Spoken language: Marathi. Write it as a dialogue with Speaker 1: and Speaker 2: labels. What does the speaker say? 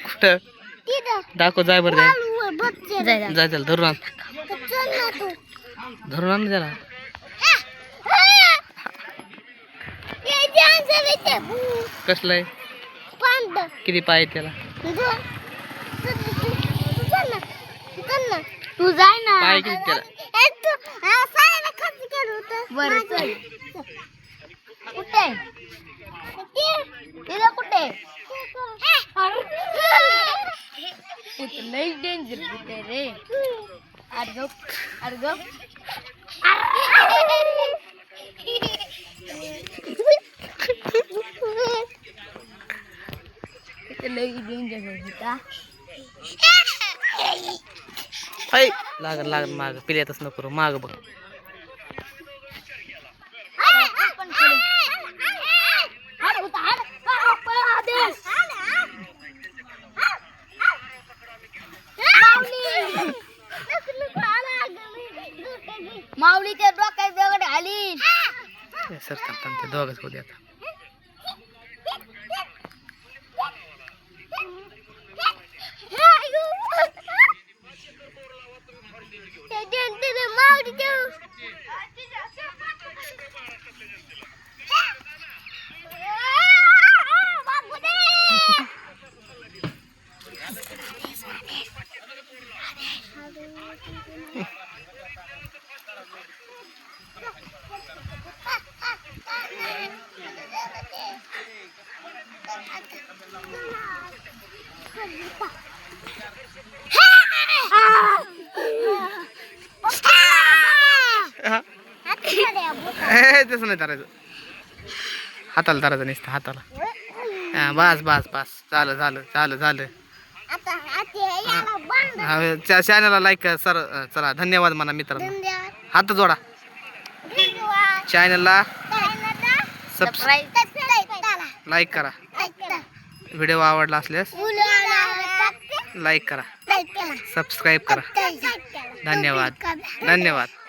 Speaker 1: कुठं दाखव जाय बरं जाय चल धरून आण धरून आण त्याला कसलं आहे किती पाय त्याला
Speaker 2: तू जाय ना
Speaker 1: पाय किती त्याला
Speaker 2: कुठे तिला कुठे लई डेंजर कुठे रे अर्ग अर्ग लई डेंजर होता
Speaker 1: लागल लागल माग पिल्यातच नको माग बघ
Speaker 2: माऊलीच्या डोक्यात दगड आली
Speaker 1: सर ते दोघच होते आता तसं नाही धरायचं हाताला धरायचं नसतं हाताला बस बस बस झालं झालं झालं झालं चॅनलला लाईक सर चला धन्यवाद म्हणा मित्रांनो हात जोडा चॅनलला लाईक करा व्हिडिओ आवडला असल्यास लाईक करा सबस्क्राईब करा धन्यवाद धन्यवाद